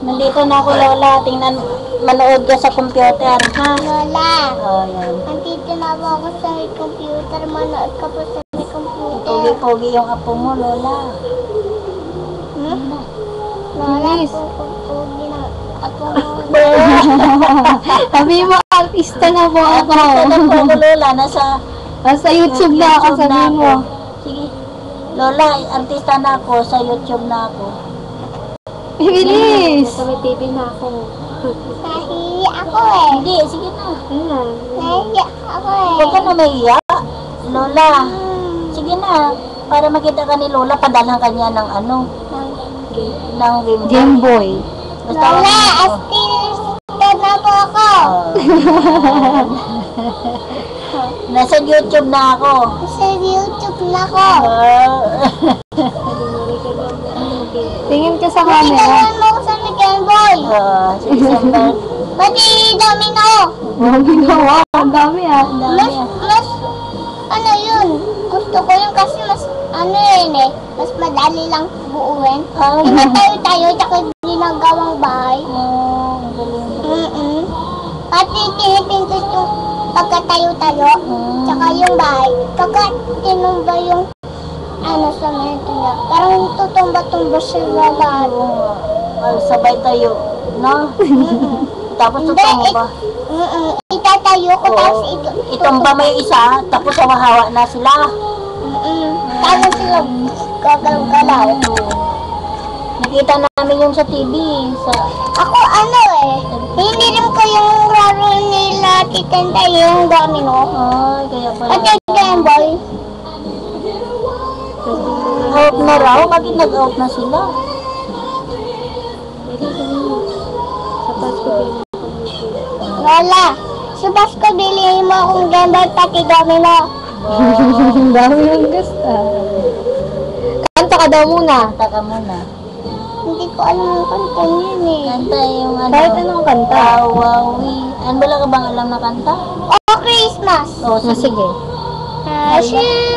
Nandito na ako, Lola. Tingnan, manood ka sa computer, ha? Lola, Oh, yan. nandito na po ako sa may computer. Manood ka po sa may computer. Pogi-pogi yung apo mo, Lola. Lola, pogi na ako mo. Sabi mo, artista na po ako. Artista na po ako, Lola. Nasa YouTube na ako, sabi mo. Sige. Lola, artista na ako. Sa YouTube na ako. Bilis! Sa may TV na ako. Nahiya ako eh. Hindi, sige na. Nahiya ako eh. Huwag ka na mahiya. Lola, sige na. Para makita ka ni Lola, padalhan ka niya ng ano? Ng Game Boy. Basta Lola, artista na po ako. Nasa YouTube na ako. Sa YouTube na ako. Tingin ka sa Nakita camera. mo ako sa may Game Boy. Sa December. Pati dami na ako. Wow, ang dami ah. Mas, ano yun? Gusto ko yun kasi mas, ano yun eh, mas madali lang buuin. Hindi tayo-tayo, tsaka ginagawang bahay. Ang galing. Pati tinipintos yung pagkatayo-tayo, tsaka yung bahay. Pagka tinumba yung, ano sa mento niya, parang tutumba-tumba siya na lahat. Sabay tayo. No? Tapos tutumba. Itatayo ko, tapos Itumba mo yung isa, tapos hawa-hawa na sila. Tapos sila gagalaw-galaw. Nakita namin yung sa TV. Ako ano eh, hindi rin ko yung laro nila titanda yung domino. Ay, kaya pala. Pati Game Boy. Out na raw? Bakit nag-out na sila? Lola, sa Pasko bilhin mo akong Game Boy pati domino. Ang dami yung gusto. Kanta ka daw muna. Kanta ka muna. Hindi ko alam ang kanta yun eh. Kanta yung ano. Kahit anong kanta. Wawi. Ano wala ka bang alam na kanta? Oh, Christmas! Oo, Sige.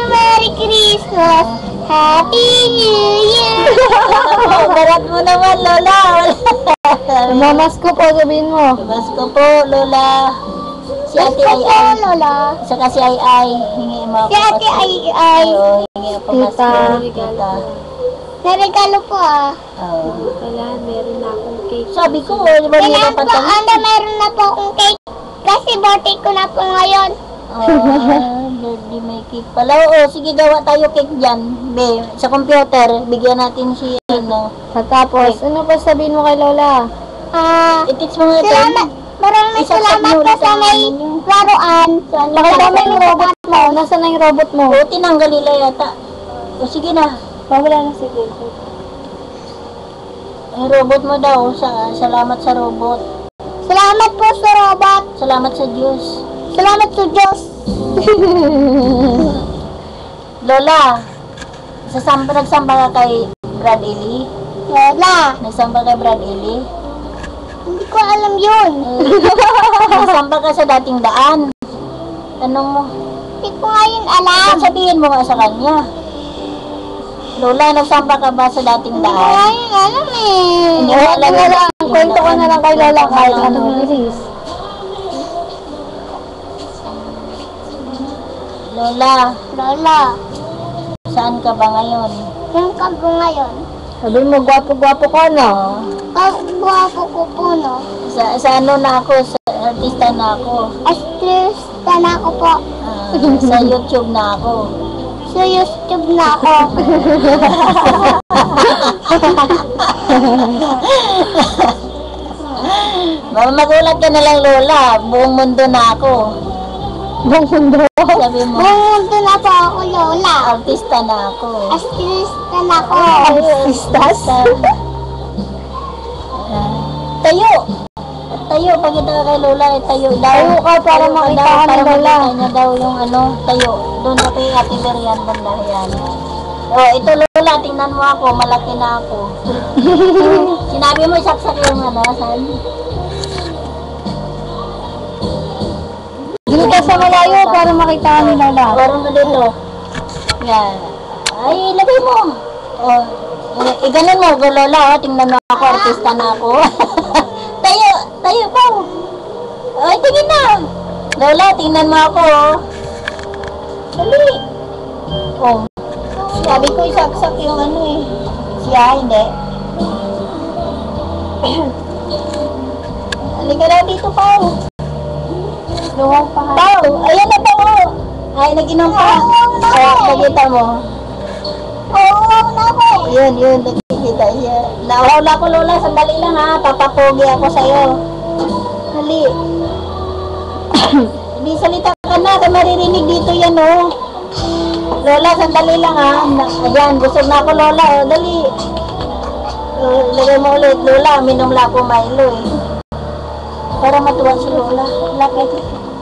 Merry Christmas! Happy New Year! Barat mo naman, Lola. Mamas ko po, sabihin mo. Basko po, Lola. Si Ate Pasko po, Ay. Lola. Saka si Ay. Hingi mo ako. Si Ate Ay. Oo, hingi ako. Tita. Tita. Naregalo po ah. Oo. Kailangan meron na akong cake. Sabi ko, di ba Kailangan nila po, meron na po akong cake. Kasi birthday ko na po ngayon. Birthday may cake pala. Oo, sige gawa tayo cake dyan. Be, sa computer, bigyan natin si ano. Tapos, ano pa sabihin mo kay Lola? I-teach mo nga ito. Salamat. Maraming salamat po sa may laruan. Pakita mo yung robot mo. Nasaan na yung robot mo? Oo, tinanggal nila yata. O sige na. Wala na sige. Ang robot mo daw. Salamat sa robot. Salamat po sa robot. Salamat sa Diyos. Salamat sa Diyos. Lola, nagsamba ka kay Brad Eli? Lola, Nagsamba kay Brad Eli? hindi ko alam yun. Nagsamba ka sa dating daan. Tanong mo. Hindi ko ngayon alam. Sabihin mo nga sa kanya. Lola, nagsamba ka ba sa dating Hindi ko daan? ngayon alam eh. Hindi mo alam Wala lang. yung Kwento ko na lang kay Lola kahit Ano? ano. Bilis. Lola, Lola, saan ka ba ngayon? yung kago ngayon. Sabi mo, gwapo-gwapo ka na. Kagwapo ko po no. Sa ano na ako, sa artista na ako. Astrista na ako po. Sa YouTube na ako. Sa YouTube na ako. Magulat ka na lang, Lola. Buong mundo na ako. Buong mundo. Sabi mo, Bumunto na po ako, Lola. artista na ako. Astrista na ako. Artistas? Tayo! Tayo, pagkita ka kay Lola, tayo daw. Tayo ka para makita ka ni para Lola. makita niya daw yung ano, tayo. Doon na kay Ate Berian, banda yan. Oh, ito Lola, tingnan mo ako, malaki na ako. Sinabi mo, saksak yung ano, saan? Dito ka sa malayo para makita ka ni Lola. Parang ka dito. Yan. Ay, ilagay mo. Oh, ganun mo, Lola, oh, tingnan mo ako, artista na ako. tayo pa. Ay, tingin na. Lola, tingnan mo ako. Dali. Oh. Sabi ko, isaksak yung ano eh. Siya, hindi. Halika na dito, Pao. Luwaw pa. Pao, ayan na, Pao. Ay, nag-inom pa. Nakita mo. Yun, nakikita siya. Nawala ko, Lola. Sandali lang ha. Papapogi ako sa'yo. Dali. Hindi, salita ka na. Kaya maririnig dito yan, oh. Lola, sandali lang ha. Ayan, busog na ako, Lola. Oh, dali. Lagay mo ulit, Lola. Minom lang ako Milo eh. Para matuwa si Lola. Lapit.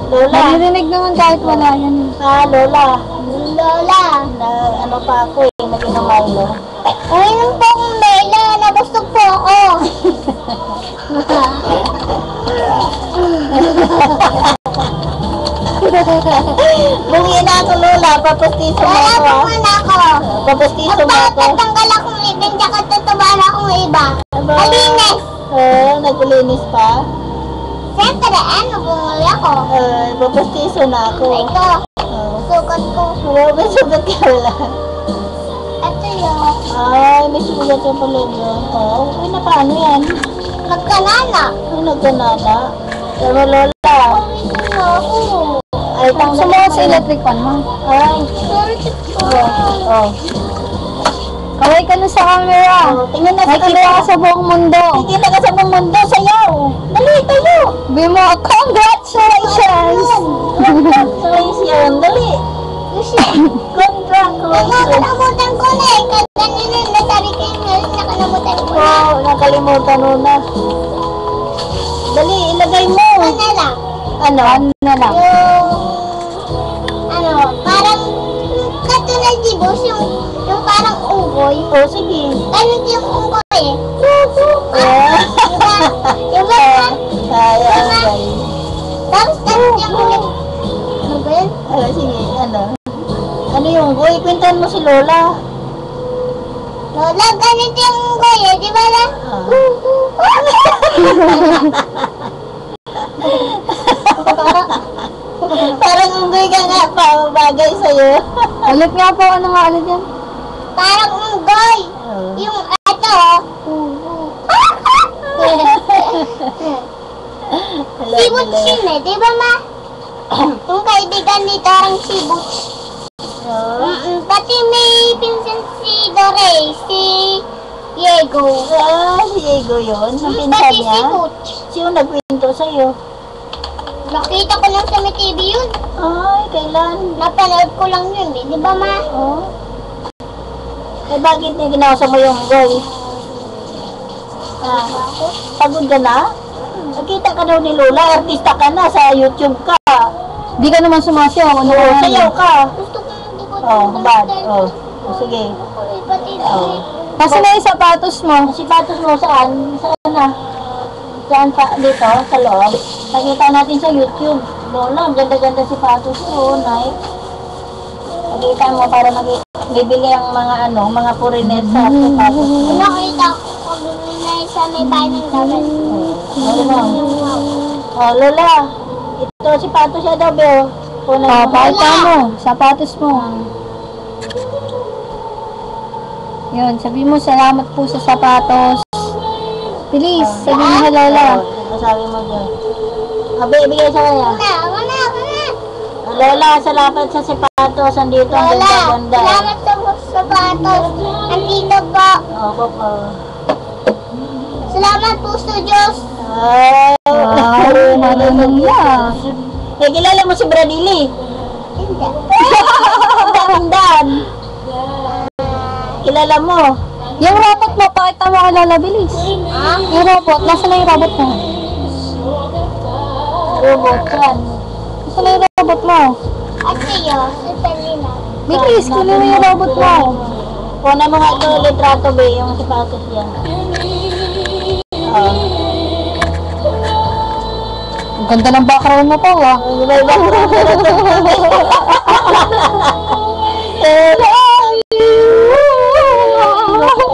Lola. Naririnig naman kahit wala yan. Lola. Lola. Ano pa ako eh. Nag-inom Milo. Uminom po akong Melo. Nabusog po ako. Bungi na ako, Lola. Papastiso mo Wala ako. po man ako. Papastiso mo ako. Tatanggal akong ibig, tsaka tutubahan akong iba. Malinis. Nagulinis pa. Siyempre, bumuli ako. Papastiso na ako. Ito, sukat ko. May sugat ka wala. Ito yun. Ay, may sugat yung pala yun. Okay na, paano yan? Nagkanana. Ay, nagkanana. Tama, Lola. Ito na ako. Ay, tanggal Sumuha sa electric fan mo. Ay. Sorry, Oh. Kaway ka na sa camera. Tingnan na sa Nakikita ka sa buong mundo. Nakikita ka sa buong mundo. Sayaw. Dali, tayo. Sabi mo, congratulations! Congratulations. Dali. Congratulations. Nakalimutan ko na eh. Kanina nasabi ko yung nakalimutan ko na. Oh, nakalimutan mo na. Dali, ilagay mo. Ano na lang? Ano? Ano na lang? Parang katulad di boss, yung parang unggoy. Oh, sige. Ganun yung unggoy eh. Ah. Diba? Kaya, ang galing. Tapos ganun yung ulit. Ano ba yun? Sige, ano? Ano yung goy? Kwentahan mo si Lola. Lola, ganun yung unggoy eh. Di ba na? Parang unggoy ka nga pa, bagay sa'yo. Ulit nga po, ano nga ulit yan? Parang unggoy. Yung ato. Si Butch yun eh. Di ba ma? Yung kaibigan ni Tarang si Butch. Pati may pinsan si Dore, si Diego. Si Diego yun, ang pinsan Pati si niya. Butch. Sino nagkwento sa'yo? Nakita ko lang sa may TV yun. Ay, kailan? Napanood ko lang yun eh. Di ba ma? Oh. Eh, bakit niya ginawasa mo yung goy? Pagod ka na? Nakita ka daw ni Lola, artista ka na, sa YouTube ka. Di ka naman sumasayaw. Ano Oo, ka sayaw ka. Gusto ko yung likod. Bad. Sige. Pati Kasi na yung sapatos mo. Ang sipatos mo saan? Saan na? Saan pa? Dito? Sa loob? Nakita natin sa YouTube. Lola, ang ganda-ganda sipatos ko. Nice. Nakita mo para bibili ang mga mga foreigner sa sipatos mo. nakita ko pag na sa may bahay ng dagat. Lola. Ito sipatos siya daw, Beo. Pakita mo. Sapatos mo. Yun, sabi mo, salamat po sa sapatos. Bilis, sabi mo sa Lola. Sabi mo dyan. Ibigay sa kanya. Wala. Lola, salamat sa sapatos. Andito ang Wala. ganda-ganda. Salamat sa sapatos. Andito po. Oo. Salamat po sa Diyos. Wow, marunong na. Kilala mo si Bradley? Hindi. Dan. Kilala mo? Yung robot mo, pakita mo kay Lola, bilis. Ha? Yung robot, nasa na yung robot mo? Robot yan. Nasa na yung robot mo? At sa'yo, si Pelina. Bilis, kunin mo yung robot mo. Kunan mo nga ito, litrato ba yung sapatos yan. Ang ganda ng background mo po, ah. May background na ito. I love you.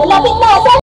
Lapit na, saan